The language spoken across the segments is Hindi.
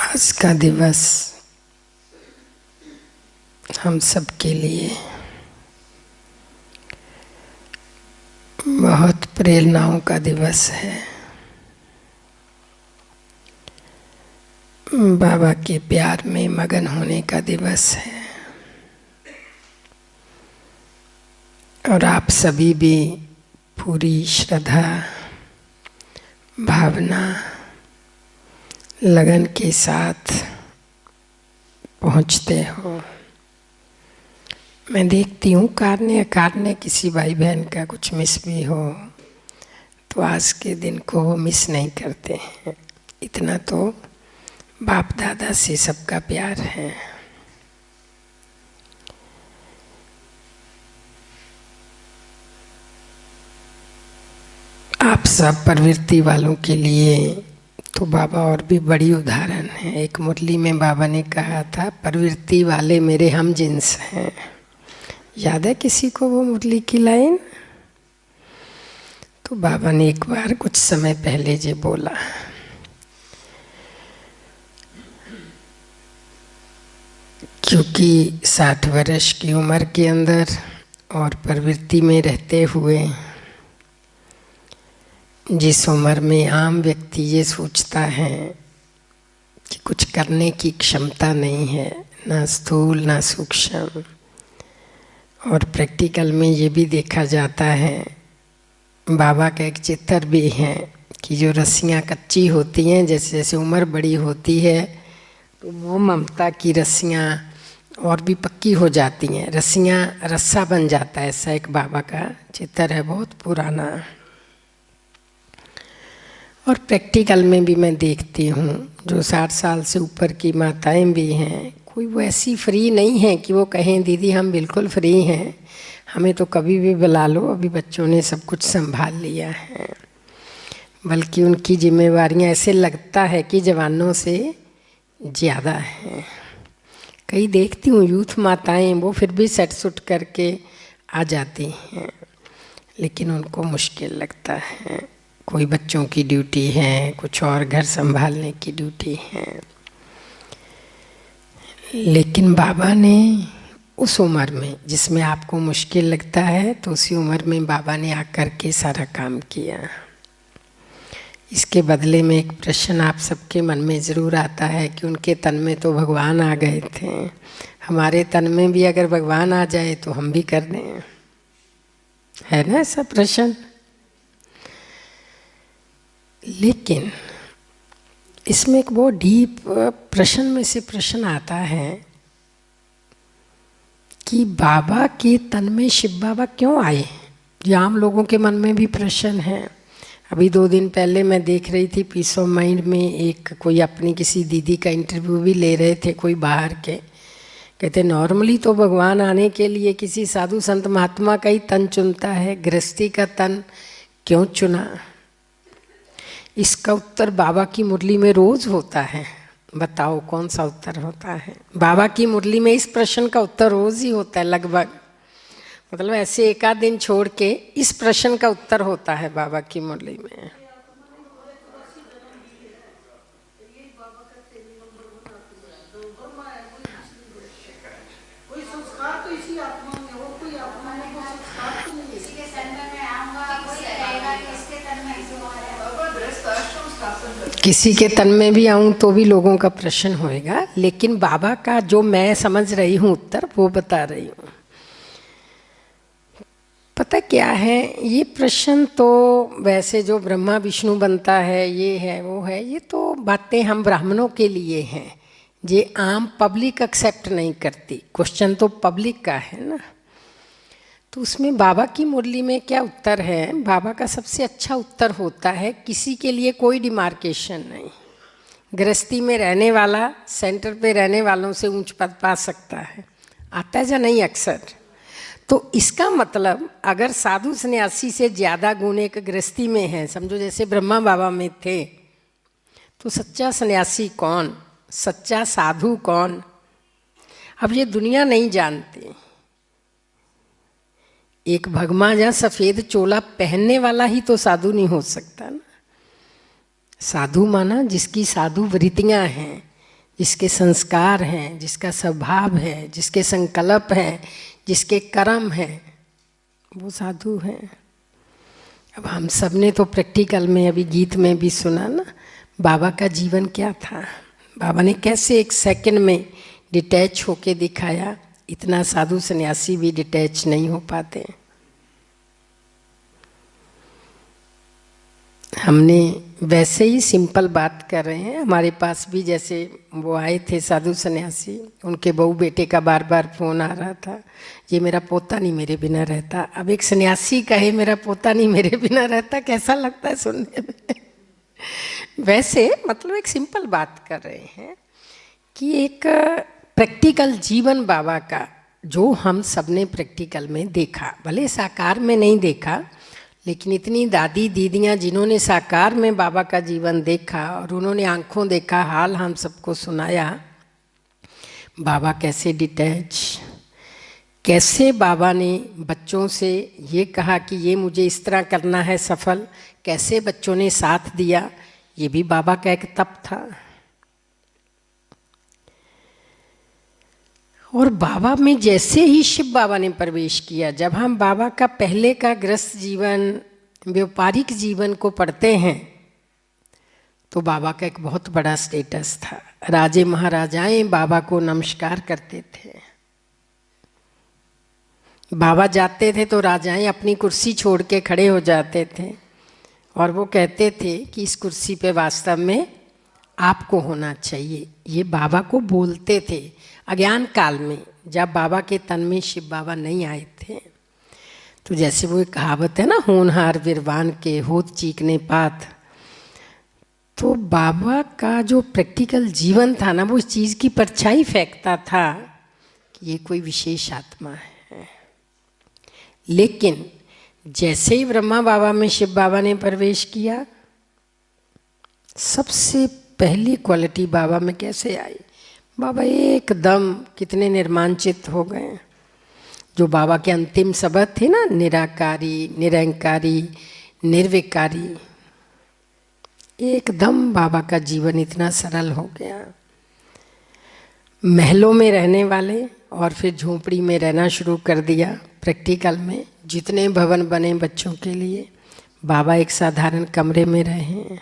आज का दिवस हम सब के लिए बहुत प्रेरणाओं का दिवस है। बाबा के प्यार में मगन होने का दिवस है और आप सभी भी पूरी श्रद्धा, भावना, लगन के साथ पहुँचते हो। मैं देखती हूँ कारने अकारने किसी भाई बहन का कुछ मिस भी हो तो आज के दिन को वो मिस नहीं करते हैं। इतना तो बाप दादा से सबका प्यार है। आप सब प्रवृत्ति वालों के लिए तो बाबा और भी बड़ी उदाहरण है। एक मुरली में बाबा ने कहा था, प्रवृत्ति वाले मेरे हम जिन्स हैं। याद है किसी को वो मुरली की लाइन? तो बाबा ने एक बार कुछ समय पहले जो बोला, क्योंकि 60 वर्ष की उम्र के अंदर और प्रवृत्ति में रहते हुए जिस उम्र में आम व्यक्ति ये सोचता है कि कुछ करने की क्षमता नहीं है, ना स्थूल ना सूक्ष्म, और प्रैक्टिकल में ये भी देखा जाता है, बाबा का एक चित्र भी है कि जो रस्सियाँ कच्ची होती हैं, जैसे जैसे उम्र बड़ी होती है तो वो ममता की रस्सियाँ और भी पक्की हो जाती हैं, रस्सियाँ रस्सा बन जाता है। ऐसा एक बाबा का चित्र है, बहुत पुराना। और प्रैक्टिकल में भी मैं देखती हूँ जो 60 साल से ऊपर की माताएं भी हैं, कोई वो ऐसी फ्री नहीं है कि वो कहें दीदी हम बिल्कुल फ्री हैं, हमें तो कभी भी बुला लो, अभी बच्चों ने सब कुछ संभाल लिया है। बल्कि उनकी जिम्मेवारियां ऐसे लगता है कि जवानों से ज़्यादा हैं। कई देखती हूँ यूथ माताएं, वो फिर भी सट सुट करके आ जाती हैं, लेकिन उनको मुश्किल लगता है। कोई बच्चों की ड्यूटी है, कुछ और घर संभालने की ड्यूटी है। लेकिन बाबा ने उस उम्र में जिसमें आपको मुश्किल लगता है, तो उसी उम्र में बाबा ने आकर के सारा काम किया। इसके बदले में एक प्रश्न आप सबके मन में ज़रूर आता है कि उनके तन में तो भगवान आ गए थे, हमारे तन में भी अगर भगवान आ जाए तो हम भी कर दें, है ना ऐसा प्रश्न? लेकिन इसमें एक बहुत डीप प्रश्न में से प्रश्न आता है कि बाबा के तन में शिव बाबा क्यों आए? ये आम लोगों के मन में भी प्रश्न है। अभी 2 दिन पहले मैं देख रही थी पीस ऑफ माइंड में, एक कोई अपनी किसी दीदी का इंटरव्यू भी ले रहे थे, कोई बाहर के। कहते नॉर्मली तो भगवान आने के लिए किसी साधु संत महात्मा का ही तन चुनता है, गृहस्थी का तन क्यों चुना? इसका उत्तर बाबा की मुरली में रोज होता है। बताओ कौन सा उत्तर होता है? बाबा की मुरली में इस प्रश्न का उत्तर रोज ही होता है लगभग, मतलब ऐसे एक आध दिन छोड़ के इस प्रश्न का उत्तर होता है बाबा की मुरली में। किसी के तन में भी आऊं तो भी लोगों का प्रश्न होएगा, लेकिन बाबा का जो मैं समझ रही हूँ उत्तर वो बता रही हूँ। पता क्या है, ये प्रश्न तो वैसे जो ब्रह्मा विष्णु बनता है, ये है वो है, ये तो बातें हम ब्राह्मणों के लिए हैं, ये आम पब्लिक एक्सेप्ट नहीं करती। क्वेश्चन तो पब्लिक का है ना। तो उसमें बाबा की मुरली में क्या उत्तर है? बाबा का सबसे अच्छा उत्तर होता है, किसी के लिए कोई डिमार्केशन नहीं। गृहस्थी में रहने वाला सेंटर पे रहने वालों से ऊंच पद पा सकता है, आता है या नहीं अक्सर? तो इसका मतलब अगर साधु सन्यासी से ज़्यादा गुण एक गृहस्थी में है, समझो जैसे ब्रह्मा बाबा में थे, तो सच्चा सन्यासी कौन, सच्चा साधु कौन? अब ये दुनिया नहीं जानती। एक भगमा या सफ़ेद चोला पहनने वाला ही तो साधु नहीं हो सकता ना। साधु माना जिसकी साधु वृत्तियाँ हैं, जिसके संस्कार हैं, जिसका स्वभाव है, जिसके संकल्प हैं, जिसके कर्म हैं, वो साधु हैं। अब हम सब ने तो प्रैक्टिकल में अभी गीत में भी सुना ना, बाबा का जीवन क्या था, बाबा ने कैसे एक सेकंड में डिटैच होके दिखाया। इतना साधु सन्यासी भी डिटैच नहीं हो पाते। हमने वैसे ही सिंपल बात कर रहे हैं। हमारे पास भी जैसे वो आए थे साधु सन्यासी, उनके बहू बेटे का बार बार फोन आ रहा था, ये मेरा पोता नहीं मेरे बिना रहता। अब एक सन्यासी कहे मेरा पोता नहीं मेरे बिना रहता, कैसा लगता है सुनने में। वैसे मतलब एक सिंपल बात कर रहे हैं कि एक प्रैक्टिकल जीवन बाबा का जो हम सबने प्रैक्टिकल में देखा, भले साकार में नहीं देखा, लेकिन इतनी दादी दीदियाँ जिन्होंने साकार में बाबा का जीवन देखा और उन्होंने आंखों देखा हाल हम सबको सुनाया। बाबा कैसे डिटैच, कैसे बाबा ने बच्चों से ये कहा कि ये मुझे इस तरह करना है सफल, कैसे बच्चों ने साथ दिया, ये भी बाबा का एक तप था। और बाबा में जैसे ही शिव बाबा ने प्रवेश किया, जब हम बाबा का पहले का गृहस्थ जीवन, व्यापारिक जीवन को पढ़ते हैं तो बाबा का एक बहुत बड़ा स्टेटस था। राजे महाराजाएं बाबा को नमस्कार करते थे। बाबा जाते थे तो राजाएं अपनी कुर्सी छोड़ के खड़े हो जाते थे और वो कहते थे कि इस कुर्सी पे वास्तव में आपको होना चाहिए। ये बाबा को बोलते थे अज्ञान काल में, जब बाबा के तन में शिव बाबा नहीं आए थे। तो जैसे वो एक कहावत है ना, होनहार विरवान के होत चीकने पात। तो बाबा का जो प्रैक्टिकल जीवन था ना, वो इस चीज़ की परछाई फेंकता था कि ये कोई विशेष आत्मा है। लेकिन जैसे ही ब्रह्मा बाबा में शिव बाबा ने प्रवेश किया, सबसे पहली क्वालिटी बाबा में कैसे आई, बाबा एकदम कितने निर्मांचित हो गए। जो बाबा के अंतिम शब्द थे ना, निराकारी, निरंकारी, निर्विकारी, एकदम बाबा का जीवन इतना सरल हो गया। महलों में रहने वाले और फिर झोंपड़ी में रहना शुरू कर दिया। प्रैक्टिकल में जितने भवन बने बच्चों के लिए, बाबा एक साधारण कमरे में रहे,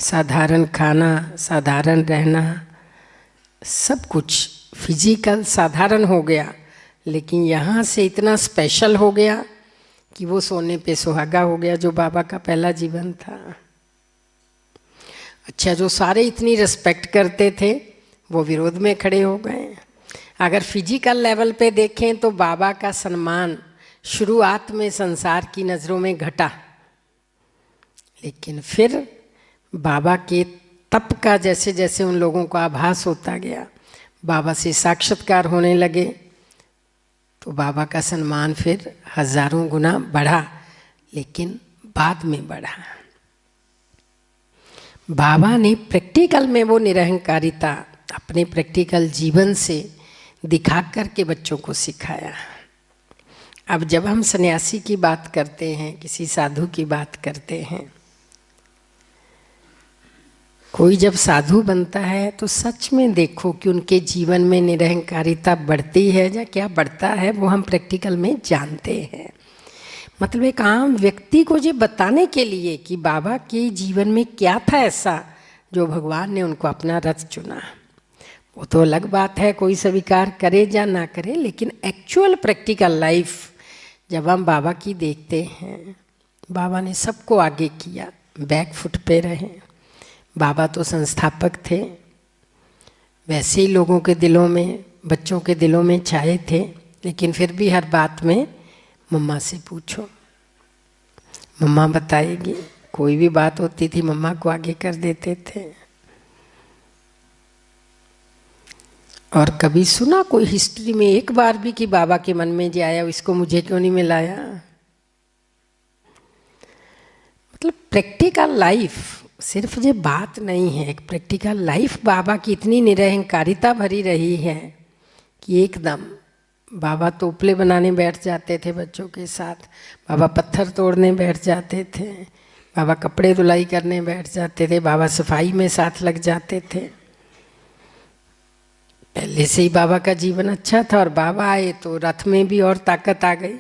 साधारण खाना, साधारण रहना, सब कुछ फिजिकल साधारण हो गया। लेकिन यहाँ से इतना स्पेशल हो गया कि वो सोने पे सुहागा हो गया, जो बाबा का पहला जीवन था। अच्छा, जो सारे इतनी रिस्पेक्ट करते थे वो विरोध में खड़े हो गए। अगर फिजिकल लेवल पे देखें तो बाबा का सम्मान शुरुआत में संसार की नज़रों में घटा, लेकिन फिर बाबा के तप का जैसे जैसे उन लोगों को आभास होता गया, बाबा से साक्षात्कार होने लगे, तो बाबा का सम्मान फिर हजारों गुना बढ़ा। लेकिन बाद में बढ़ा। बाबा ने प्रैक्टिकल में वो निरहंकारिता अपने प्रैक्टिकल जीवन से दिखा कर के बच्चों को सिखाया। अब जब हम सन्यासी की बात करते हैं, किसी साधु की बात करते हैं, कोई जब साधु बनता है तो सच में देखो कि उनके जीवन में निरहंकारिता बढ़ती है या क्या बढ़ता है, वो हम प्रैक्टिकल में जानते हैं। मतलब एक आम व्यक्ति को ये बताने के लिए कि बाबा के जीवन में क्या था ऐसा जो भगवान ने उनको अपना रथ चुना, वो तो अलग बात है, कोई स्वीकार करे या ना करे। लेकिन एक्चुअल प्रैक्टिकल लाइफ जब हम बाबा की देखते हैं, बाबा ने सबको आगे किया, बैक फुट पे रहे। बाबा तो संस्थापक थे, वैसे ही लोगों के दिलों में, बच्चों के दिलों में छाए थे। लेकिन फिर भी हर बात में मम्मा से पूछो, मम्मा बताएगी। कोई भी बात होती थी मम्मा को आगे कर देते थे। और कभी सुना कोई हिस्ट्री में एक बार भी कि बाबा के मन में जो आया इसको मुझे क्यों नहीं मिलाया? मतलब प्रैक्टिकल लाइफ सिर्फ ये बात नहीं है, एक प्रैक्टिकल लाइफ बाबा की इतनी निरहंकारिता भरी रही है कि एकदम बाबा तो उपले बनाने बैठ जाते थे बच्चों के साथ, बाबा पत्थर तोड़ने बैठ जाते थे, बाबा कपड़े धुलाई करने बैठ जाते थे, बाबा सफाई में साथ लग जाते थे। पहले से ही बाबा का जीवन अच्छा था और बाबा आए तो रथ में भी और ताकत आ गई।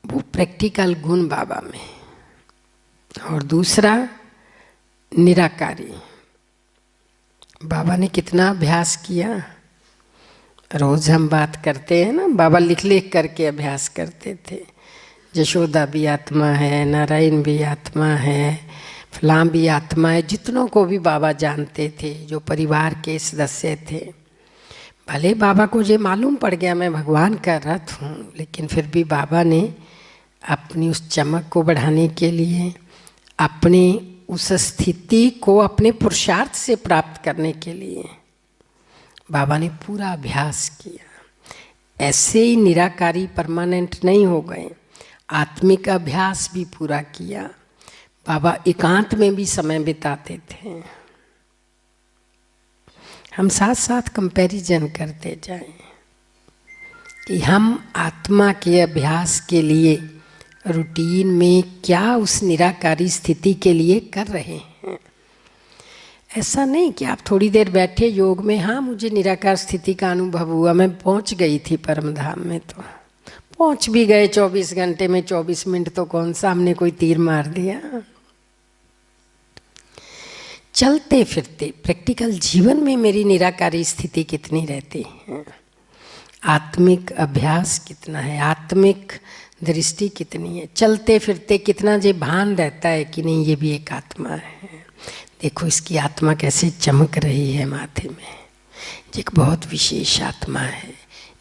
वो प्रैक्टिकल गुण बाबा में। और दूसरा निराकारी। बाबा ने कितना अभ्यास किया। रोज हम बात करते हैं ना, बाबा लिख लिख करके अभ्यास करते थे। यशोदा भी आत्मा है, नारायण भी आत्मा है, फलां भी आत्मा है। जितनों को भी बाबा जानते थे, जो परिवार के सदस्य थे। भले बाबा को ये मालूम पड़ गया मैं भगवान का रथ हूँ, लेकिन फिर भी बाबा ने अपनी उस चमक को बढ़ाने के लिए, अपनी उस स्थिति को अपने पुरुषार्थ से प्राप्त करने के लिए बाबा ने पूरा अभ्यास किया। ऐसे ही निराकारी परमानेंट नहीं हो गए, आत्मिक अभ्यास भी पूरा किया। बाबा एकांत में भी समय बिताते थे। हम साथ साथ कंपैरिजन करते जाएं कि हम आत्मा के अभ्यास के लिए रूटीन में क्या उस निराकारी स्थिति के लिए कर रहे हैं। ऐसा नहीं कि आप थोड़ी देर बैठे योग में, हाँ मुझे निराकार स्थिति का अनुभव हुआ, मैं पहुंच गई थी परम धाम में, तो पहुंच भी गए 24 घंटे में 24 मिनट, तो कौन सा हमने कोई तीर मार दिया। चलते फिरते प्रैक्टिकल जीवन में मेरी निराकारी स्थिति कितनी रहती है, आत्मिक अभ्यास कितना है, आत्मिक दृष्टि कितनी है, चलते फिरते कितना जे भान रहता है कि नहीं ये भी एक आत्मा है। देखो इसकी आत्मा कैसे चमक रही है माथे में, एक बहुत विशेष आत्मा है,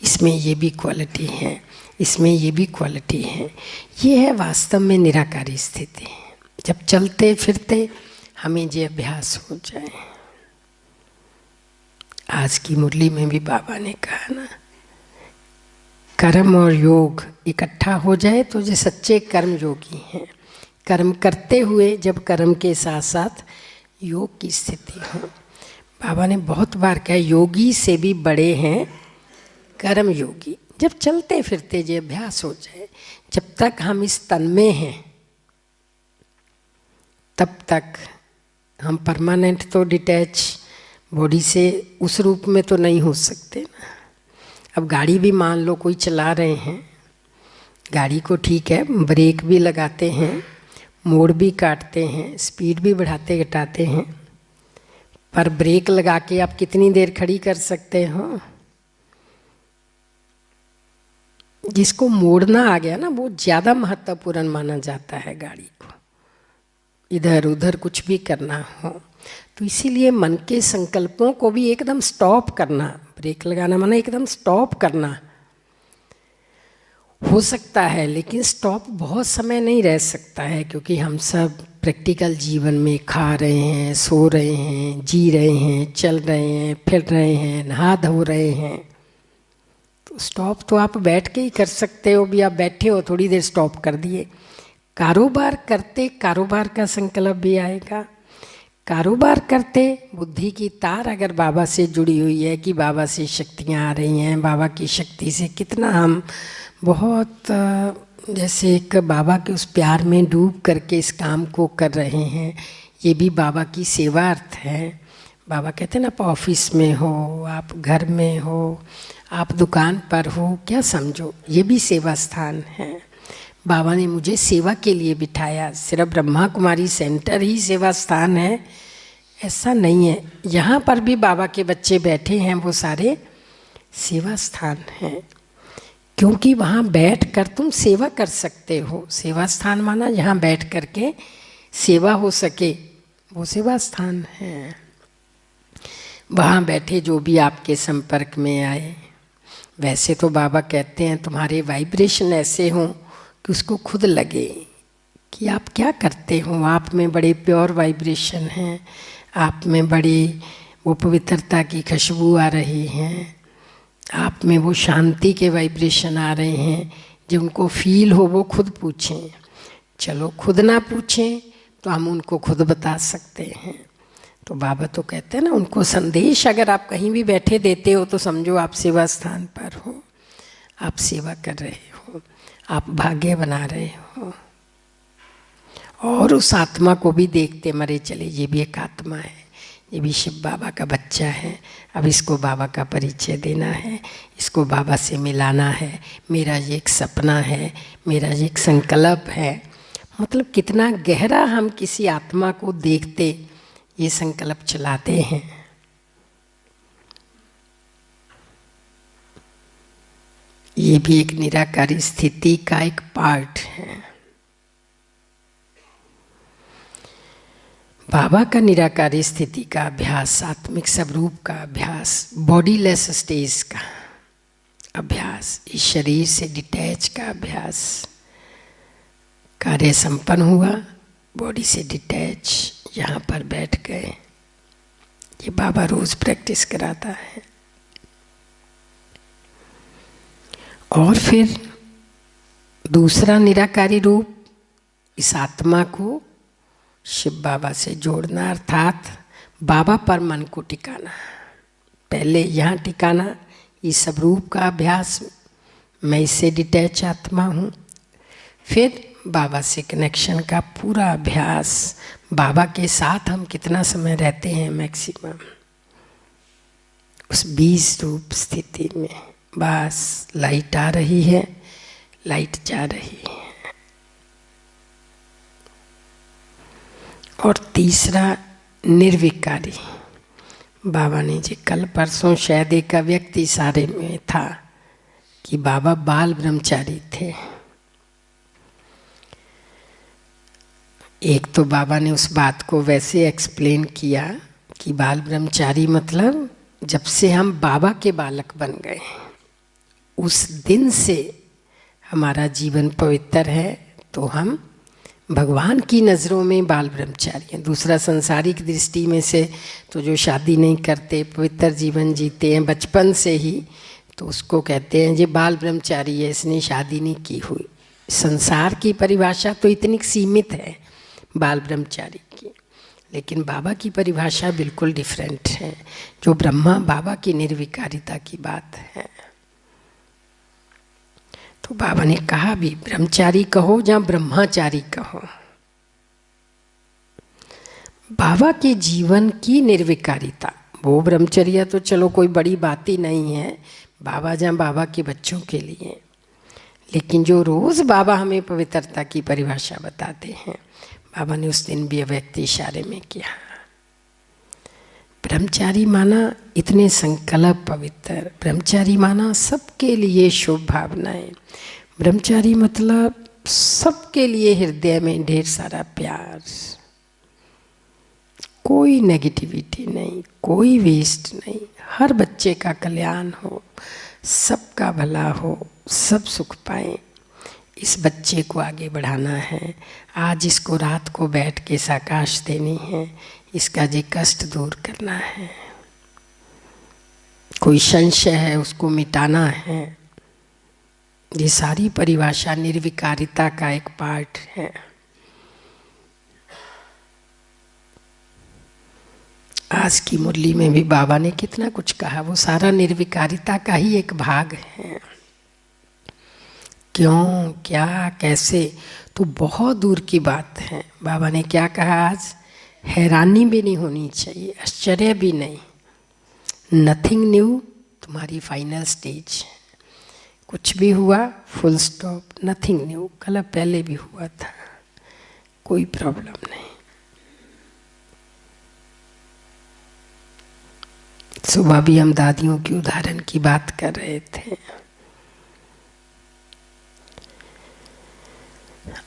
इसमें ये भी क्वालिटी है, इसमें ये भी क्वालिटी है। ये है वास्तव में निराकारी स्थिति। जब चलते फिरते हमें ये अभ्यास हो जाए। आज की मुरली में भी बाबा ने कहा ना, कर्म और योग इकट्ठा हो जाए तो ये सच्चे कर्म योगी हैं। कर्म करते हुए जब कर्म के साथ साथ योग की स्थिति हो। बाबा ने बहुत बार कहा योगी से भी बड़े हैं कर्म योगी। जब चलते फिरते ये अभ्यास हो जाए, जब तक हम इस तन में हैं तब तक हम परमानेंट तो डिटैच बॉडी से उस रूप में तो नहीं हो सकते ना। अब गाड़ी भी मान लो कोई चला रहे हैं, गाड़ी को ठीक है ब्रेक भी लगाते हैं, मोड़ भी काटते हैं, स्पीड भी बढ़ाते घटाते हैं, पर ब्रेक लगा के आप कितनी देर खड़ी कर सकते हो। जिसको मोड़ना आ गया ना वो ज़्यादा महत्वपूर्ण माना जाता है गाड़ी को, इधर उधर कुछ भी करना हो तो। इसीलिए मन के संकल्पों को भी एकदम स्टॉप करना, ब्रेक लगाना माना एकदम स्टॉप करना हो सकता है, लेकिन स्टॉप बहुत समय नहीं रह सकता है, क्योंकि हम सब प्रैक्टिकल जीवन में खा रहे हैं, सो रहे हैं, जी रहे हैं, चल रहे हैं, फिर रहे हैं, नहा धो रहे हैं। तो स्टॉप तो आप बैठ के ही कर सकते हो, भी आप बैठे हो थोड़ी देर स्टॉप कर दिए। कारोबार करते कारोबार का संकल्प भी आएगा। कारोबार करते बुद्धि की तार अगर बाबा से जुड़ी हुई है कि बाबा से शक्तियाँ आ रही हैं, बाबा की शक्ति से कितना हम बहुत जैसे एक बाबा के उस प्यार में डूब करके इस काम को कर रहे हैं, ये भी बाबा की सेवार्थ है। बाबा कहते हैं ना, आप ऑफिस में हो, आप घर में हो, आप दुकान पर हो, क्या समझो ये भी सेवा स्थान है। बाबा ने मुझे सेवा के लिए बिठाया, सिर्फ ब्रह्मा कुमारी सेंटर ही सेवा स्थान है ऐसा नहीं है। यहाँ पर भी बाबा के बच्चे बैठे हैं, वो सारे सेवा स्थान हैं, क्योंकि वहाँ बैठ कर तुम सेवा कर सकते हो। सेवा स्थान माना जहाँ बैठ कर के सेवा हो सके, वो सेवा स्थान है। वहाँ बैठे जो भी आपके संपर्क में आए, वैसे तो बाबा कहते हैं तुम्हारे वाइब्रेशन ऐसे हों कि उसको खुद लगे कि आप क्या करते हो। आप में बड़े प्योर वाइब्रेशन हैं, आप में बड़ी वो पवित्रता की खुशबू आ रही हैं, आप में वो शांति के वाइब्रेशन आ रहे हैं। जो उनको फील हो वो खुद पूछें। चलो खुद ना पूछें तो हम उनको खुद बता सकते हैं। तो बाबा तो कहते हैं ना, उनको संदेश अगर आप कहीं भी बैठे देते हो तो समझो आप सेवा स्थान पर हो, आप सेवा कर रहे हो, आप भाग्य बना रहे हो। और उस आत्मा को भी देखते मरे चले, ये भी एक आत्मा है, ये भी शिव बाबा का बच्चा है, अब इसको बाबा का परिचय देना है, इसको बाबा से मिलाना है, मेरा ये एक सपना है, मेरा ये एक संकल्प है। मतलब कितना गहरा हम किसी आत्मा को देखते ये संकल्प चलाते हैं। ये भी एक निराकारी स्थिति का एक पार्ट है। बाबा का निराकारी स्थिति का अभ्यास, आत्मिक स्वरूप का अभ्यास, बॉडीलेस स्टेज का अभ्यास, इस शरीर से डिटैच का अभ्यास। कार्य संपन्न हुआ, बॉडी से डिटैच, यहाँ पर बैठ गए। ये बाबा रोज प्रैक्टिस कराता है। और फिर दूसरा निराकारी रूप, इस आत्मा को शिव बाबा से जोड़ना, अर्थात बाबा पर मन को टिकाना। पहले यहाँ टिकाना, इस सब रूप का अभ्यास, मैं इससे डिटैच आत्मा हूँ। फिर बाबा से कनेक्शन का पूरा अभ्यास। बाबा के साथ हम कितना समय रहते हैं मैक्सिमम, उस 20 रूप स्थिति में। बस लाइट आ रही है, लाइट जा रही है। और तीसरा निर्विकारी। बाबा ने जी कल परसों शायद एक व्यक्ति इशारे में था कि बाबा बाल ब्रह्मचारी थे। एक तो बाबा ने उस बात को वैसे एक्सप्लेन किया कि बाल ब्रह्मचारी मतलब जब से हम बाबा के बालक बन गए उस दिन से हमारा जीवन पवित्र है, तो हम भगवान की नज़रों में बाल ब्रह्मचारी हैं। दूसरा संसारिक दृष्टि में से तो जो शादी नहीं करते, पवित्र जीवन जीते हैं बचपन से ही, तो उसको कहते हैं ये बाल ब्रह्मचारी है, इसने शादी नहीं की हुई। संसार की परिभाषा तो इतनी सीमित है बाल ब्रह्मचारी की, लेकिन बाबा की परिभाषा बिल्कुल डिफरेंट है। जो ब्रह्मा बाबा की निर्विकारिता की बात है। तो बाबा ने कहा भी ब्रह्मचारी कहो या ब्रह्माचारी कहो, बाबा के जीवन की निर्विकारिता, वो ब्रह्मचर्या तो चलो कोई बड़ी बात ही नहीं है बाबा या बाबा के बच्चों के लिए, लेकिन जो रोज बाबा हमें पवित्रता की परिभाषा बताते हैं, बाबा ने उस दिन भी व्यक्ति इशारे में किया। ब्रह्मचारी माना इतने संकल्प पवित्र, ब्रह्मचारी माना सबके लिए शुभ भावनाएं, ब्रह्मचारी मतलब सबके लिए हृदय में ढेर सारा प्यार, कोई नेगेटिविटी नहीं, कोई वेस्ट नहीं, हर बच्चे का कल्याण हो, सबका भला हो, सब सुख पाए, इस बच्चे को आगे बढ़ाना है। आज इसको रात को बैठ के साकाश देनी है, इसका जो कष्ट दूर करना है, कोई संशय है उसको मिटाना है। ये सारी परिभाषा निर्विकारिता का एक पार्ट है। आज की मुरली में भी बाबा ने कितना कुछ कहा, वो सारा निर्विकारिता का ही एक भाग है। क्यों, क्या, कैसे, तो बहुत दूर की बात है। बाबा ने क्या कहा आज, हैरानी भी नहीं होनी चाहिए, आश्चर्य भी नहीं। नथिंग न्यू तुम्हारी फाइनल स्टेज, कुछ भी हुआ फुल स्टॉप, नथिंग न्यू, कल पहले भी हुआ था, कोई प्रॉब्लम नहीं। सुबह भी हम दादियों की उदाहरण की बात कर रहे थे।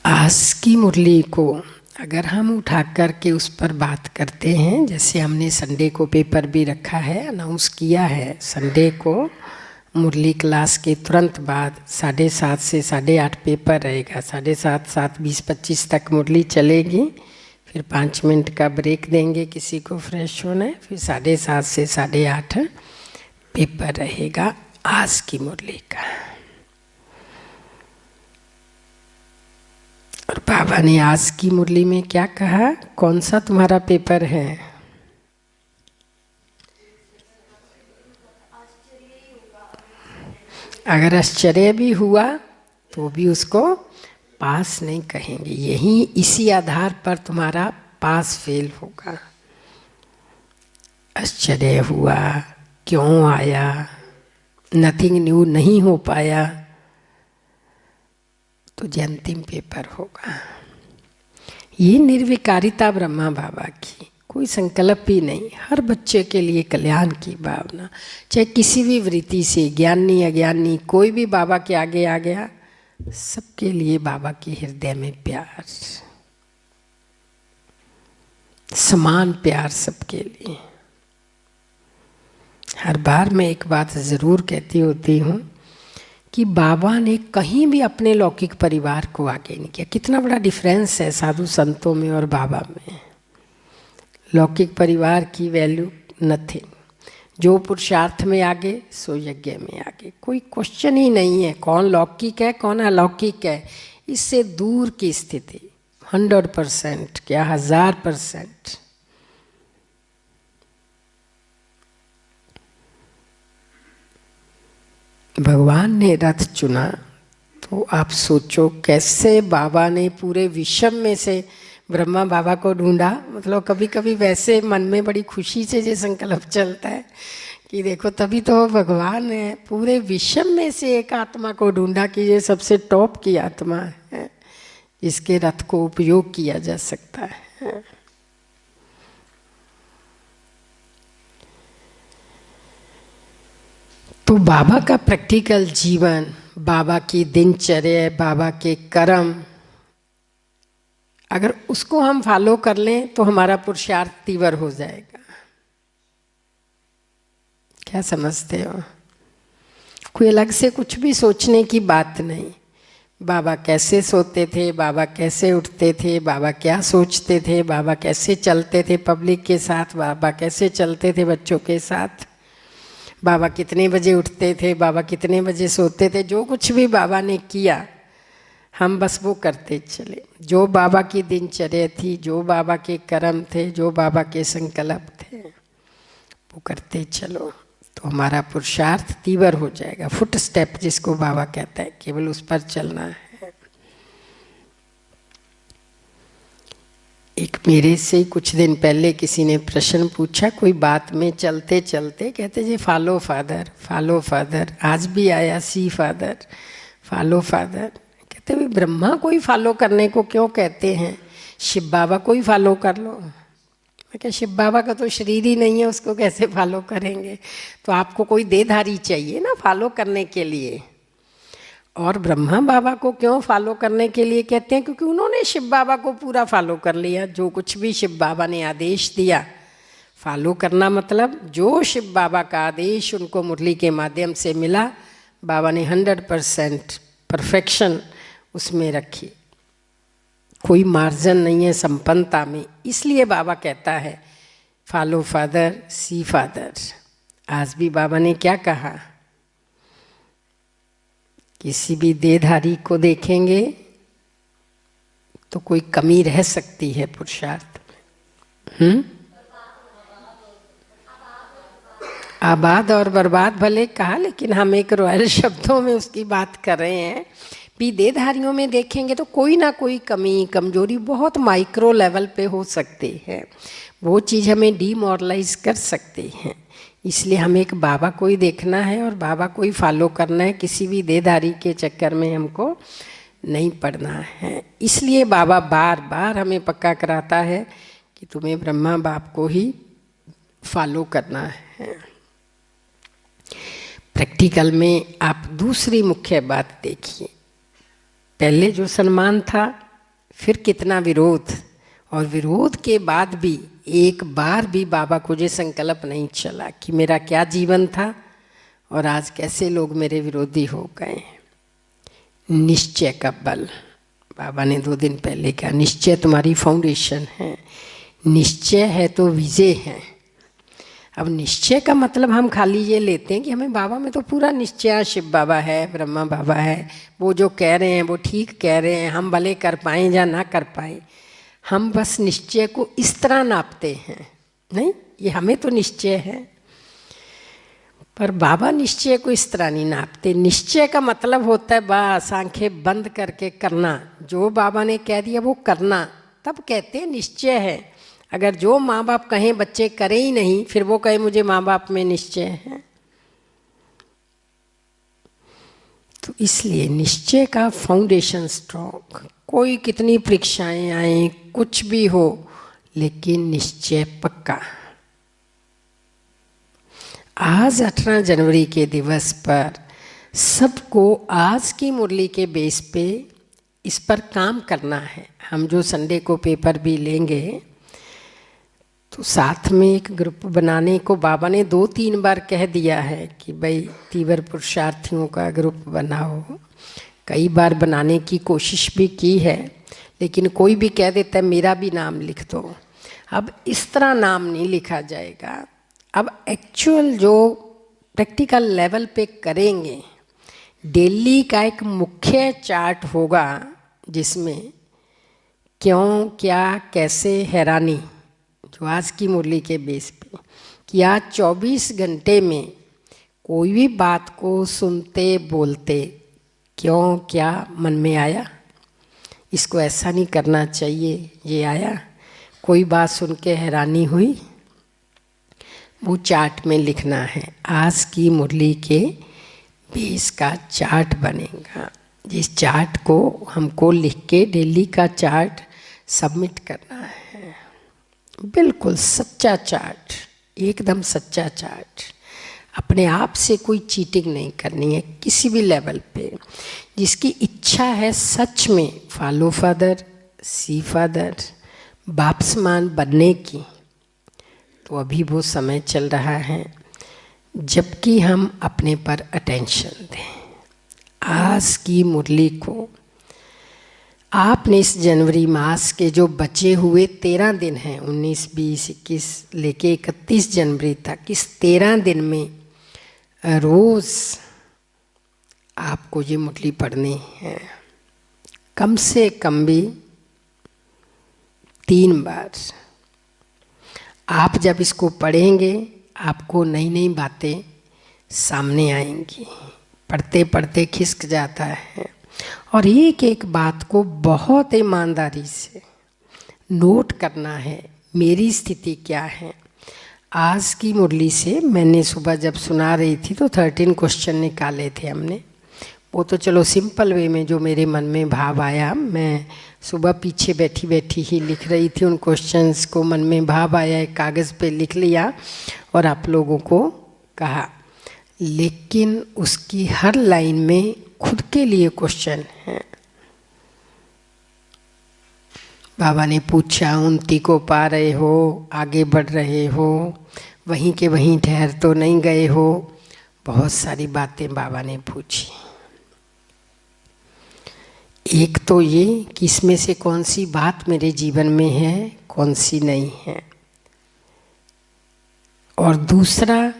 आज की मुरली को अगर हम उठा कर के उस पर बात करते हैं, जैसे हमने संडे को पेपर भी रखा है, अनाउंस किया है, संडे को मुरली क्लास के तुरंत बाद 7:30 से 8:30 पेपर रहेगा। 7:30, 7:20-25 तक मुरली चलेगी, फिर 5 मिनट का ब्रेक देंगे किसी को फ्रेश होने, फिर 7:30 से 8:30 पेपर रहेगा आज की मुरली का। और बाबा ने आज की मुरली में क्या कहा, कौन सा तुम्हारा पेपर है? अगर आश्चर्य भी हुआ तो भी उसको पास नहीं कहेंगे, यही इसी आधार पर तुम्हारा पास फेल होगा। आश्चर्य हुआ, क्यों आया, नथिंग न्यू नहीं हो पाया, तो ये अंतिम पेपर होगा। ये निर्विकारिता ब्रह्मा बाबा की, कोई संकल्प ही नहीं, हर बच्चे के लिए कल्याण की भावना, चाहे किसी भी वृत्ति से, ज्ञानी अज्ञानी, कोई भी बाबा के आगे आ गया, सबके लिए बाबा के हृदय में प्यार, समान प्यार सबके लिए। हर बार मैं एक बात ज़रूर कहती होती हूँ कि बाबा ने कहीं भी अपने लौकिक परिवार को आगे नहीं किया। कितना बड़ा डिफरेंस है साधु संतों में और बाबा में। लौकिक परिवार की वैल्यू नथिंग, जो पुरुषार्थ में आगे सो यज्ञ में आगे, कोई क्वेश्चन ही नहीं है कौन लौकिक है कौन अलौकिक है, इससे दूर की स्थिति। 100% क्या 1000%। भगवान ने रथ चुना तो आप सोचो कैसे बाबा ने पूरे विश्व में से ब्रह्मा बाबा को ढूंढा। मतलब कभी कभी वैसे मन में बड़ी खुशी से ये संकल्प चलता है कि देखो तभी तो भगवान है, पूरे विश्व में से एक आत्मा को ढूंढा कि ये सबसे टॉप की आत्मा है, इसके रथ को उपयोग किया जा सकता है। तो बाबा का प्रैक्टिकल जीवन, बाबा की दिनचर्या, बाबा के कर्म, अगर उसको हम फॉलो कर लें तो हमारा पुरुषार्थ तीव्र हो जाएगा। क्या समझते हो? कोई अलग से कुछ भी सोचने की बात नहीं। बाबा कैसे सोते थे, बाबा कैसे उठते थे, बाबा क्या सोचते थे, बाबा कैसे चलते थे पब्लिक के साथ, बाबा कैसे चलते थे बच्चों के साथ, बाबा कितने बजे उठते थे, बाबा कितने बजे सोते थे, जो कुछ भी बाबा ने किया हम बस वो करते चले। जो बाबा की दिनचर्या थी, जो बाबा के कर्म थे, जो बाबा के संकल्प थे, वो करते चलो तो हमारा पुरुषार्थ तीव्र हो जाएगा। फुट स्टेप जिसको बाबा कहता है, केवल उस पर चलना है। एक मेरे से कुछ दिन पहले किसी ने प्रश्न पूछा, कोई बात में चलते चलते कहते जी फॉलो फादर, फॉलो फादर, आज भी आया सी फादर, फॉलो फादर। कहते भाई ब्रह्मा को ही फॉलो करने को क्यों कहते हैं, शिव बाबा को ही फॉलो कर लो। मैं क्या, शिव बाबा का तो शरीर ही नहीं है, उसको कैसे फॉलो करेंगे? तो आपको कोई देहधारी चाहिए ना फॉलो करने के लिए। और ब्रह्मा बाबा को क्यों फॉलो करने के लिए कहते हैं? क्योंकि उन्होंने शिव बाबा को पूरा फॉलो कर लिया। जो कुछ भी शिव बाबा ने आदेश दिया, फॉलो करना मतलब जो शिव बाबा का आदेश उनको मुरली के माध्यम से मिला, बाबा ने 100% परफेक्शन उसमें रखी। कोई मार्जिन नहीं है संपन्नता में। इसलिए बाबा कहता है फॉलो फादर, सी फादर। आज भी बाबा ने क्या कहा, किसी भी देहधारी को देखेंगे तो कोई कमी रह सकती है पुरुषार्थ में। आबाद और बर्बाद भले कहा, लेकिन हम एक रॉयल शब्दों में उसकी बात कर रहे हैं। भी देहधारियों में देखेंगे तो कोई ना कोई कमी कमजोरी बहुत माइक्रो लेवल पे हो सकती है, वो चीज़ हमें डीमोरलाइज कर सकती है। इसलिए हमें एक बाबा को ही देखना है और बाबा को ही फॉलो करना है। किसी भी देहधारी के चक्कर में हमको नहीं पड़ना है। इसलिए बाबा बार बार हमें पक्का कराता है कि तुम्हें ब्रह्मा बाप को ही फॉलो करना है। प्रैक्टिकल में आप दूसरी मुख्य बात देखिए, पहले जो सम्मान था, फिर कितना विरोध, और विरोध के बाद भी एक बार भी बाबा को ये संकल्प नहीं चला कि मेरा क्या जीवन था और आज कैसे लोग मेरे विरोधी हो गए। निश्चय का बल, बाबा ने 2 दिन पहले कहा, निश्चय तुम्हारी फाउंडेशन है, निश्चय है तो विजय है। अब निश्चय का मतलब हम खाली ये लेते हैं कि हमें बाबा में तो पूरा निश्चय, शिव बाबा है, ब्रह्मा बाबा है, वो जो कह रहे हैं वो ठीक कह रहे हैं, हम भले कर पाएँ या ना कर पाएँ। हम बस निश्चय को इस तरह नापते हैं, नहीं, ये हमें तो निश्चय है, पर बाबा निश्चय को इस तरह नहीं नापते। निश्चय का मतलब होता है बस आंखें बंद करके करना, जो बाबा ने कह दिया वो करना, तब कहते हैं निश्चय है। अगर जो माँ बाप कहें बच्चे करें ही नहीं, फिर वो कहे मुझे माँ बाप में निश्चय है। तो इसलिए निश्चय का फाउंडेशन स्ट्रॉन्ग। कोई कितनी परीक्षाएं आए, कुछ भी हो, लेकिन निश्चय पक्का। आज 18 जनवरी के दिवस पर सबको आज की मुरली के बेस पे इस पर काम करना है। हम जो संडे को पेपर भी लेंगे तो साथ में एक ग्रुप बनाने को बाबा ने 2-3 बार कह दिया है कि भाई तीव्र पुरुषार्थियों का ग्रुप बनाओ। कई बार बनाने की कोशिश भी की है, लेकिन कोई भी कह देता है मेरा भी नाम लिख दो। अब इस तरह नाम नहीं लिखा जाएगा। अब एक्चुअल जो प्रैक्टिकल लेवल पे करेंगे, डेली का एक मुख्य चार्ट होगा जिसमें क्यों, क्या, कैसे, हैरानी, जो आज की मुरली के बेस पे कि आज 24 घंटे में कोई भी बात को सुनते बोलते क्यों, क्या मन में आया, इसको ऐसा नहीं करना चाहिए, ये आया, कोई बात सुन के हैरानी हुई, वो चार्ट में लिखना है। आज की मुरली के बेस का चार्ट बनेगा, जिस चार्ट को हमको लिख के डेली का चार्ट सबमिट करना है। बिल्कुल सच्चा चार्ट, एकदम सच्चा चार्ट। अपने आप से कोई चीटिंग नहीं करनी है किसी भी लेवल पे। जिसकी इच्छा है सच में फॉलो फादर, सी फादर, बाप समान बनने की, तो अभी वो समय चल रहा है जबकि हम अपने पर अटेंशन दें। आज की मुरली को आपने इस जनवरी मास के जो बचे हुए 13 दिन हैं, 19, 20, 21 लेके 31 जनवरी तक, इस 13 दिन में रोज़ आपको ये मुरली पढ़नी है, कम से कम भी 3 बार। आप जब इसको पढ़ेंगे आपको नई नई बातें सामने आएंगी। पढ़ते पढ़ते खिसक जाता है। और एक एक बात को बहुत ईमानदारी से नोट करना है, मेरी स्थिति क्या है। आज की मुरली से मैंने सुबह जब सुना रही थी तो 13 क्वेश्चन निकाले थे हमने। वो तो चलो सिंपल वे में जो मेरे मन में भाव आया, मैं सुबह पीछे बैठी बैठी ही लिख रही थी, उन क्वेश्चंस को मन में भाव आया एक कागज़ पे लिख लिया और आप लोगों को कहा। लेकिन उसकी हर लाइन में खुद के लिए क्वेश्चन है। बाबा ने पूछा, उन्नति को पा रहे हो, आगे बढ़ रहे हो, वहीं के वहीं ठहर तो नहीं गए हो। बहुत सारी बातें बाबा ने पूछी। एक तो ये कि इसमें से कौन सी बात मेरे जीवन में है, कौन सी नहीं है। और दूसरा,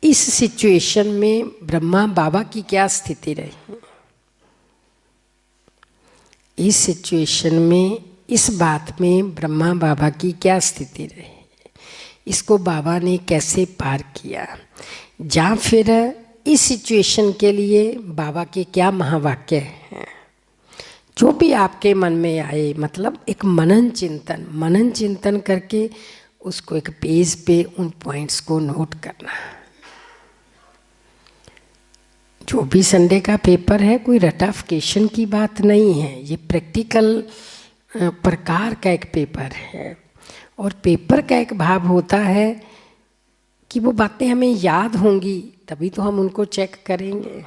इस सिचुएशन में ब्रह्मा बाबा की क्या स्थिति रही, इस सिचुएशन में, इस बात में ब्रह्मा बाबा की क्या स्थिति रही, इसको बाबा ने कैसे पार किया, या फिर इस सिचुएशन के लिए बाबा के क्या महावाक्य हैं। जो भी आपके मन में आए, मतलब एक मनन चिंतन करके उसको एक पेज पे उन पॉइंट्स को नोट करना। जो भी संडे का पेपर है, कोई रटाफिकेशन की बात नहीं है, ये प्रैक्टिकल प्रकार का एक पेपर है। और पेपर का एक भाव होता है कि वो बातें हमें याद होंगी, तभी तो हम उनको चेक करेंगे,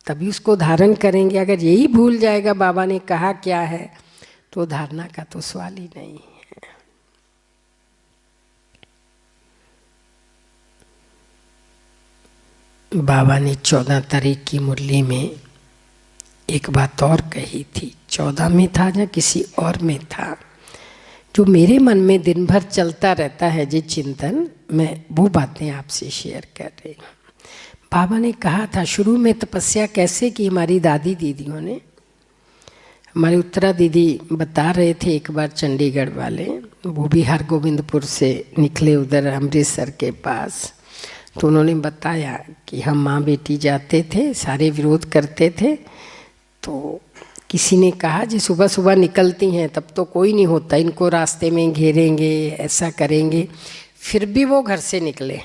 तभी उसको धारण करेंगे। अगर यही भूल जाएगा बाबा ने कहा क्या है, तो धारणा का तो सवाल ही नहीं है। बाबा ने 14 तारीख की मुरली में एक बात और कही थी, 14 में था या किसी और में था, जो मेरे मन में दिन भर चलता रहता है जी चिंतन, मैं वो बातें आपसे शेयर कर रही हूँ। बाबा ने कहा था शुरू में तपस्या कैसे की हमारी दादी दीदियों ने। हमारी उत्तरा दीदी बता रहे थे एक बार, चंडीगढ़ वाले, वो भी हरगोविंदपुर से निकले उधर अमृतसर के पास, तो उन्होंने बताया कि हम माँ बेटी जाते थे, सारे विरोध करते थे, तो किसी ने कहा जी सुबह सुबह निकलती हैं तब तो कोई नहीं होता, इनको रास्ते में घेरेंगे, ऐसा करेंगे। फिर भी वो घर से निकले,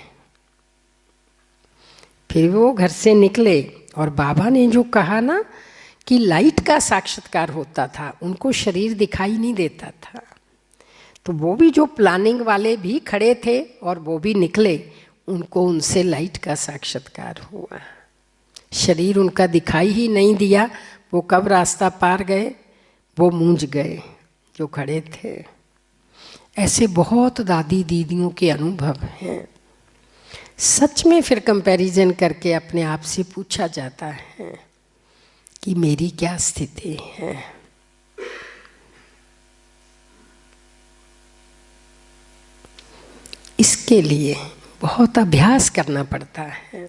फिर वो घर से निकले। और बाबा ने जो कहा ना कि लाइट का साक्षात्कार होता था, उनको शरीर दिखाई नहीं देता था, तो वो भी जो प्लानिंग वाले भी खड़े थे और वो भी निकले, उनको उनसे लाइट का साक्षात्कार हुआ। शरीर उनका दिखाई ही नहीं दिया, वो कब रास्ता पार गए, वो मूंझ गए जो खड़े थे। ऐसे बहुत दादी दीदियों के अनुभव हैं। सच में फिर कंपैरिजन करके अपने आप से पूछा जाता है कि मेरी क्या स्थिति है। इसके लिए बहुत अभ्यास करना पड़ता है।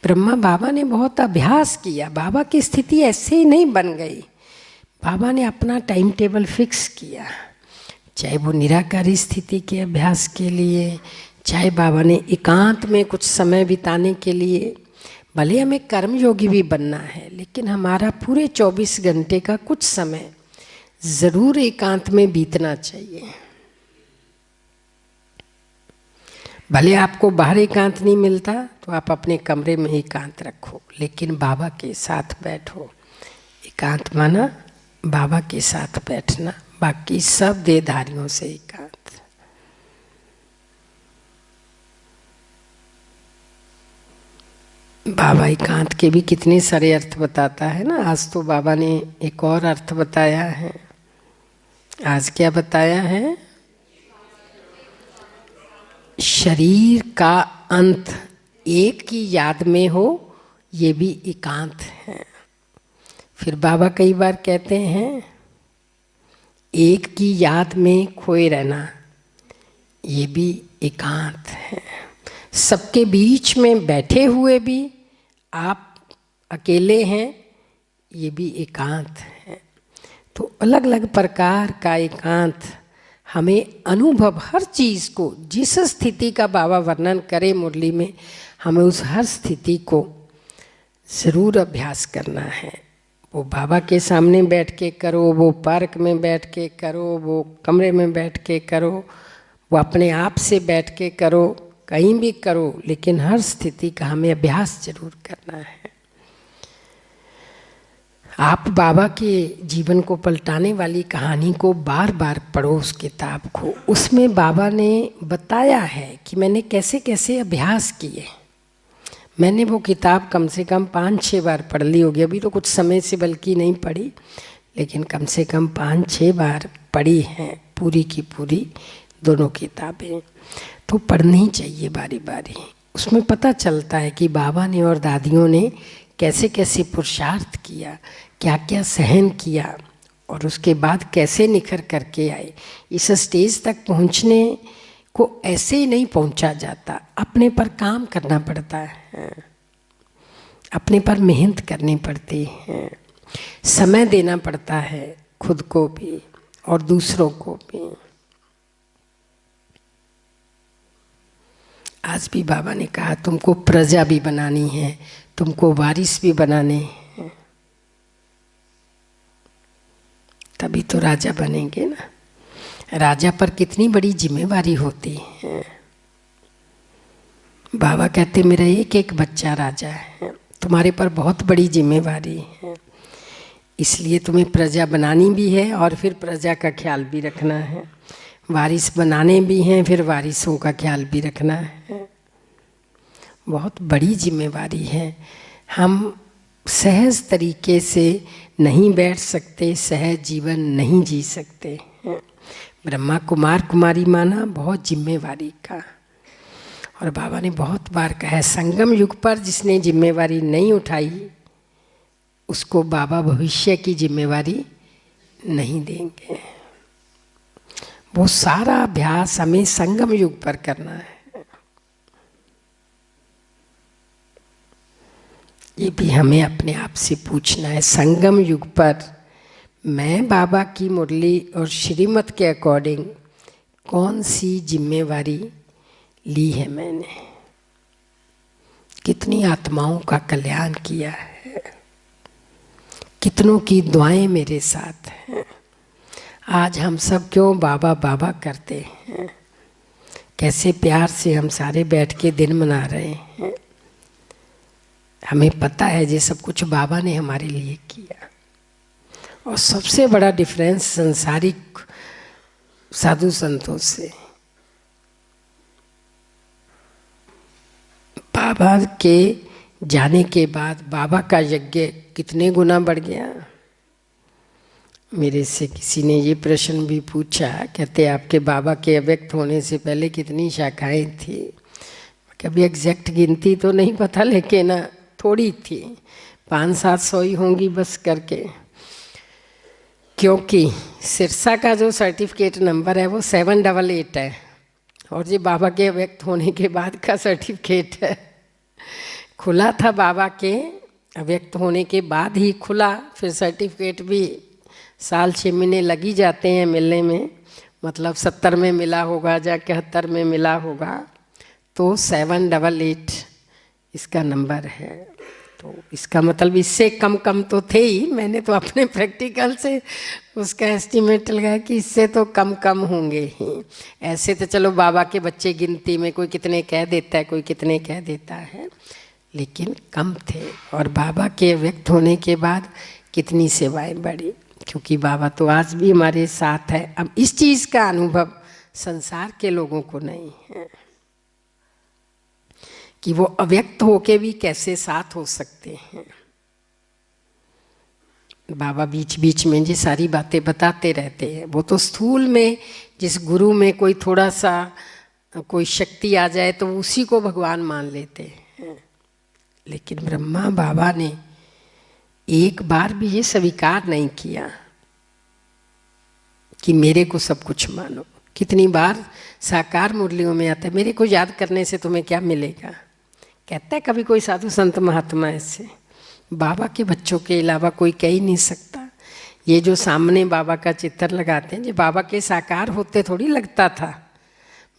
ब्रह्मा बाबा ने बहुत अभ्यास किया, बाबा की स्थिति ऐसे ही नहीं बन गई। बाबा ने अपना टाइम टेबल फिक्स किया, चाहे वो निराकारी स्थिति के अभ्यास के लिए, चाहे बाबा ने एकांत में कुछ समय बिताने के लिए। भले हमें कर्मयोगी भी बनना है, लेकिन हमारा पूरे 24 घंटे का कुछ समय ज़रूर एकांत में बीतना चाहिए। भले आपको बाहर एकांत नहीं मिलता तो आप अपने कमरे में एकांत रखो, लेकिन बाबा के साथ बैठो। एकांत माना बाबा के साथ बैठना, बाकी सब देहधारियों से एकांत। बाबा एकांत के भी कितने सारे अर्थ बताता है ना। आज तो बाबा ने एक और अर्थ बताया है। आज क्या बताया है? शरीर का अंत एक की याद में हो, ये भी एकांत है। फिर बाबा कई बार कहते हैं एक की याद में खोए रहना, ये भी एकांत है। सबके बीच में बैठे हुए भी आप अकेले हैं, ये भी एकांत है। तो अलग अलग प्रकार का एकांत हमें अनुभव, हर चीज़ को, जिस स्थिति का बाबा वर्णन करे मुरली में, हमें उस हर स्थिति को ज़रूर अभ्यास करना है। वो बाबा के सामने बैठ के करो, वो पार्क में बैठ के करो, वो कमरे में बैठ के करो, वो अपने आप से बैठ के करो, कहीं भी करो, लेकिन हर स्थिति का हमें अभ्यास जरूर करना है। आप बाबा के जीवन को पलटाने वाली कहानी को बार बार पढ़ो, उस किताब को। उसमें बाबा ने बताया है कि मैंने कैसे कैसे अभ्यास किए। मैंने वो किताब कम से कम 5-6 बार पढ़ ली होगी, अभी तो कुछ समय से बल्कि नहीं पढ़ी, लेकिन कम से कम 5-6 बार पढ़ी हैं पूरी की पूरी दोनों किताबें। तो पढ़नी चाहिए बारी बारी। उसमें पता चलता है कि बाबा ने और दादियों ने कैसे कैसे पुरुषार्थ किया, क्या क्या सहन किया, और उसके बाद कैसे निखर करके आए। इस स्टेज तक पहुंचने को ऐसे ही नहीं पहुंचा जाता, अपने पर काम करना पड़ता है, अपने पर मेहनत करनी पड़ती है, समय देना पड़ता है, खुद को भी और दूसरों को भी। आज भी बाबा ने कहा तुमको प्रजा भी बनानी है, तुमको वारिस भी बनाने हैं, तभी तो राजा बनेंगे ना। राजा पर कितनी बड़ी जिम्मेवारी होती है। बाबा कहते मेरा एक एक बच्चा राजा है, तुम्हारे पर बहुत बड़ी जिम्मेवारी है, इसलिए तुम्हें प्रजा बनानी भी है और फिर प्रजा का ख्याल भी रखना है। वारिस बनाने भी हैं, फिर वारिसों का ख्याल भी रखना है। बहुत बड़ी जिम्मेवारी है। हम सहज तरीके से नहीं बैठ सकते, सहज जीवन नहीं जी सकते हैं। ब्रह्मा कुमार कुमारी माना बहुत जिम्मेवारी का। और बाबा ने बहुत बार कहा है संगम युग पर जिसने जिम्मेवारी नहीं उठाई उसको बाबा भविष्य की जिम्मेवारी नहीं देंगे। वो सारा अभ्यास हमें संगम युग पर करना है। ये भी हमें अपने आप से पूछना है, संगम युग पर मैं बाबा की मुरली और श्रीमत के अकॉर्डिंग कौन सी जिम्मेवारी ली है मैंने, कितनी आत्माओं का कल्याण किया है, कितनों की दुआएं मेरे साथ हैं। आज हम सब क्यों बाबा बाबा करते हैं, कैसे प्यार से हम सारे बैठ के दिन मना रहे हैं। हमें पता है ये सब कुछ बाबा ने हमारे लिए किया। और सबसे बड़ा डिफरेंस संसारिक साधु संतों से, बाबा के जाने के बाद बाबा का यज्ञ कितने गुना बढ़ गया। मेरे से किसी ने ये प्रश्न भी पूछा, कहते आपके बाबा के अव्यक्त होने से पहले कितनी शाखाएं थी। कभी एग्जैक्ट गिनती तो नहीं पता, लेकिन थोड़ी थी, 500-700 ही होंगी बस करके। क्योंकि सिरसा का जो सर्टिफिकेट नंबर है वो 788 है, और ये बाबा के अव्यक्त होने के बाद का सर्टिफिकेट है। खुला था बाबा के अव्यक्त होने के बाद ही खुला, फिर सर्टिफिकेट भी साल 6 महीने लग ही जाते हैं मिलने में। मतलब 70 में मिला होगा या 71 में मिला होगा, तो 788 इसका नंबर है। तो इसका मतलब इससे कम कम तो थे ही। मैंने तो अपने प्रैक्टिकल से उसका एस्टिमेट लगाया कि इससे तो कम कम होंगे ही। ऐसे तो चलो बाबा के बच्चे गिनती में कोई कितने कह देता है, कोई कितने कह देता है, लेकिन कम थे। और बाबा के व्यक्त होने के बाद कितनी सेवाएं बढ़ी, क्योंकि बाबा तो आज भी हमारे साथ है। अब इस चीज़ का अनुभव संसार के लोगों को नहीं है कि वो अव्यक्त होके भी कैसे साथ हो सकते हैं। बाबा बीच बीच में ये सारी बातें बताते रहते हैं। वो तो स्थूल में जिस गुरु में कोई थोड़ा सा कोई शक्ति आ जाए तो उसी को भगवान मान लेते हैं, लेकिन ब्रह्मा बाबा ने एक बार भी ये स्वीकार नहीं किया कि मेरे को सब कुछ मानो। कितनी बार साकार मुरलियों में आता है, मेरे को याद करने से तुम्हें क्या मिलेगा। कहता है कभी कोई साधु संत महात्मा ऐसे, बाबा के बच्चों के अलावा कोई कह ही नहीं सकता। ये जो सामने बाबा का चित्र लगाते हैं, ये बाबा के साकार होते थोड़ी लगता था।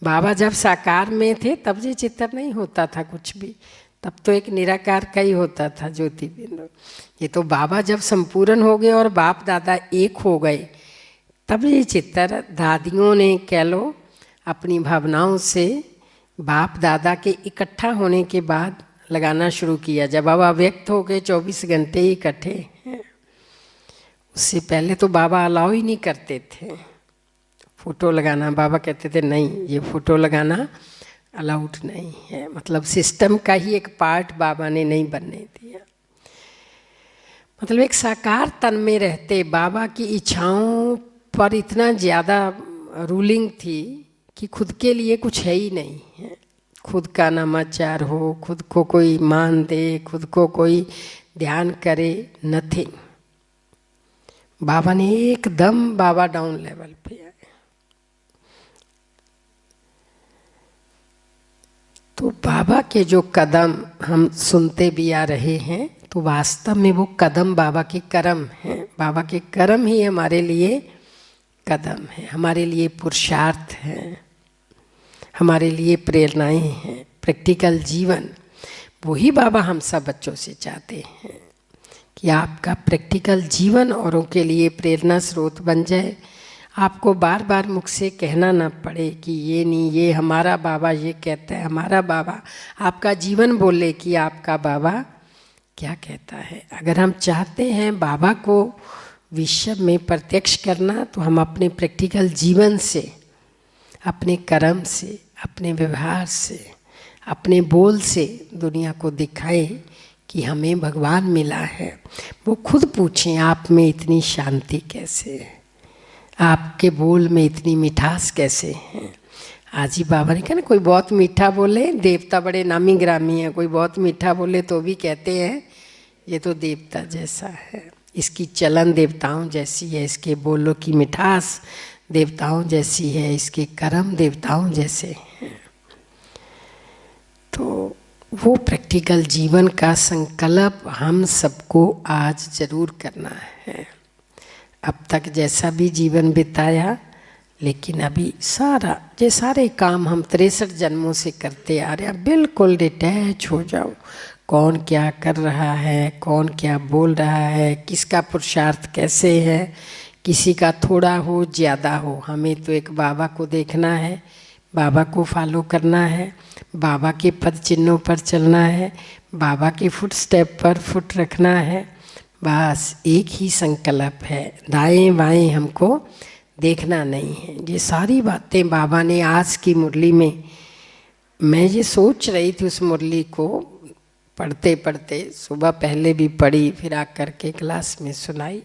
बाबा जब साकार में थे तब ये चित्र नहीं होता था कुछ भी, तब तो एक निराकार का ही होता था, ज्योति बिंदु। ये तो बाबा जब संपूर्ण हो गए और बाप दादा एक हो गए, तब ये चित्र दादियों ने कह लो अपनी भावनाओं से बाप दादा के इकट्ठा होने के बाद लगाना शुरू किया। जब बाबा व्यक्त हो गए 24 घंटे इकट्ठे हैं, उससे पहले तो बाबा अलाउ ही नहीं करते थे फोटो लगाना। बाबा कहते थे नहीं, ये फोटो लगाना अलाउड नहीं है। मतलब सिस्टम का ही एक पार्ट बाबा ने नहीं बनने दिया। मतलब एक साकार तन में रहते बाबा की इच्छाओं पर इतना ज़्यादा रूलिंग थी कि खुद के लिए कुछ है ही नहीं है। खुद का नामाचार हो, खुद को कोई मान दे, खुद को कोई ध्यान करे, नथिंग। बाबा ने एकदम बाबा डाउन लेवल पे आए। तो बाबा के जो कदम हम सुनते भी आ रहे हैं, तो वास्तव में वो कदम बाबा के कर्म हैं। बाबा के कर्म ही हमारे लिए कदम है, हमारे लिए पुरुषार्थ है, हमारे लिए प्रेरणाएं हैं, प्रैक्टिकल जीवन। वही बाबा हम सब बच्चों से चाहते हैं कि आपका प्रैक्टिकल जीवन औरों के लिए प्रेरणा स्रोत बन जाए। आपको बार बार मुख से कहना ना पड़े कि ये नहीं, ये हमारा बाबा ये कहता है, हमारा बाबा। आपका जीवन बोले कि आपका बाबा क्या कहता है। अगर हम चाहते हैं बाबा को विश्व में प्रत्यक्ष करना, तो हम अपने प्रैक्टिकल जीवन से, अपने कर्म से, अपने व्यवहार से, अपने बोल से दुनिया को दिखाएं कि हमें भगवान मिला है। वो खुद पूछें आप में इतनी शांति कैसे है, आपके बोल में इतनी मिठास कैसे है। आज ही बाबा ने कहा ना, कोई बहुत मीठा बोले, देवता बड़े नामी ग्रामी हैं, कोई बहुत मीठा बोले तो भी कहते हैं ये तो देवता जैसा है। इसकी चलन देवताओं जैसी है, इसके बोलों की मिठास देवताओं जैसी है, इसके कर्म देवताओं जैसे हैं। तो वो प्रैक्टिकल जीवन का संकल्प हम सबको आज जरूर करना है। अब तक जैसा भी जीवन बिताया, लेकिन अभी सारे काम हम 63 जन्मों से करते आ रहे हैं। बिल्कुल डिटैच हो जाओ, कौन क्या कर रहा है, कौन क्या बोल रहा है, किसका पुरुषार्थ कैसे है, किसी का थोड़ा हो ज़्यादा हो, हमें तो एक बाबा को देखना है, बाबा को फॉलो करना है, बाबा के पद चिन्हों पर चलना है, बाबा के फुट स्टेप पर फुट रखना है। बस एक ही संकल्प है, दाएं बाएं हमको देखना नहीं है। ये सारी बातें बाबा ने आज की मुरली में, मैं ये सोच रही थी उस मुरली को पढ़ते पढ़ते, सुबह पहले भी पढ़ी, फिर आकर के क्लास में सुनाई,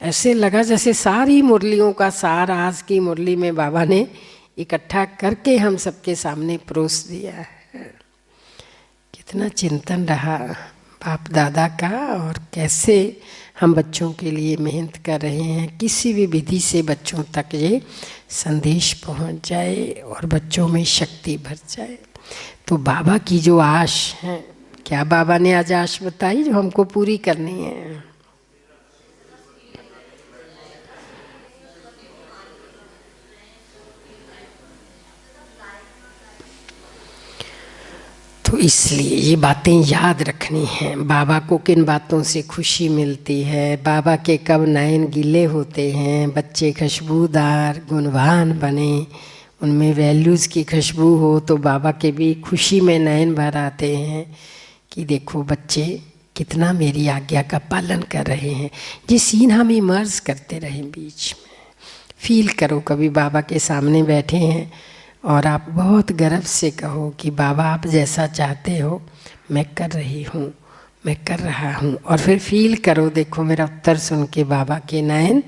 ऐसे लगा जैसे सारी मुरलियों का सार आज की मुरली में बाबा ने इकट्ठा करके हम सबके सामने परोस दिया है। कितना चिंतन रहा बाप दादा का, और कैसे हम बच्चों के लिए मेहनत कर रहे हैं, किसी भी विधि से बच्चों तक ये संदेश पहुंच जाए और बच्चों में शक्ति भर जाए। तो बाबा की जो आश है, क्या बाबा ने आज आश बताई जो हमको पूरी करनी है? तो इसलिए ये बातें याद रखनी हैं। बाबा को किन बातों से खुशी मिलती है, बाबा के कब नयन गीले होते हैं, बच्चे खुशबूदार गुणवान बने, उनमें वैल्यूज़ की खुशबू हो तो बाबा के भी खुशी में नयन भर आते हैं कि देखो बच्चे कितना मेरी आज्ञा का पालन कर रहे हैं। ये सीन हम इमर्ज करते रहें बीच में, फील करो कभी बाबा के सामने बैठे हैं और आप बहुत गर्व से कहो कि बाबा आप जैसा चाहते हो मैं कर रही हूँ, मैं कर रहा हूँ, और फिर फील करो देखो मेरा उत्तर सुन के बाबा के नयन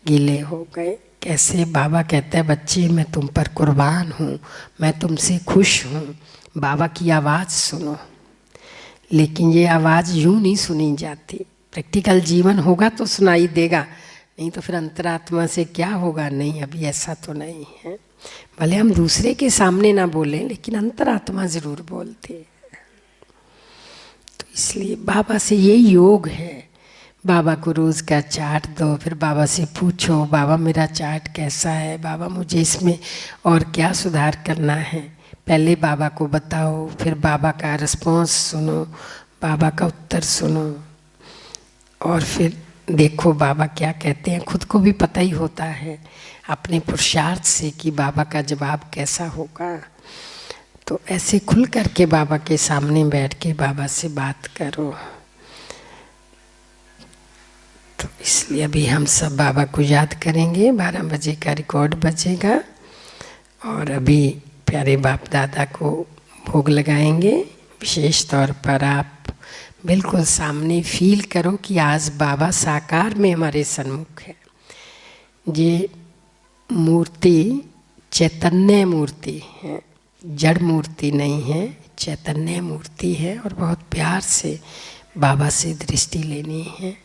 गीले हो गए। कैसे बाबा कहता है बच्चे मैं तुम पर कुर्बान हूँ, मैं तुमसे खुश हूँ। बाबा की आवाज़ सुनो, लेकिन ये आवाज़ यूँ नहीं सुनी जाती। प्रैक्टिकल जीवन होगा तो सुनाई देगा, नहीं तो फिर अंतरात्मा से क्या होगा? नहीं, अभी ऐसा तो नहीं है। भले हम दूसरे के सामने ना बोलें लेकिन अंतरात्मा जरूर बोलते हैं। तो इसलिए बाबा से ये योग है, बाबा को रोज़ का चार्ट दो, फिर बाबा से पूछो बाबा मेरा चार्ट कैसा है, बाबा मुझे इसमें और क्या सुधार करना है। पहले बाबा को बताओ, फिर बाबा का रिस्पॉन्स सुनो, बाबा का उत्तर सुनो, और फिर देखो बाबा क्या कहते हैं। खुद को भी पता ही होता है अपने पुरुषार्थ से कि बाबा का जवाब कैसा होगा। तो ऐसे खुल करके बाबा के सामने बैठ के बाबा से बात करो। तो इसलिए अभी हम सब बाबा को याद करेंगे, 12 बजे का रिकॉर्ड बजेगा, और अभी प्यारे बाप दादा को भोग लगाएंगे। विशेष तौर पर आप बिल्कुल सामने फील करो कि आज बाबा साकार में हमारे सन्मुख है। ये मूर्ति चैतन्य मूर्ति है, जड़ मूर्ति नहीं है, चैतन्य मूर्ति है, और बहुत प्यार से बाबा से दृष्टि लेनी है।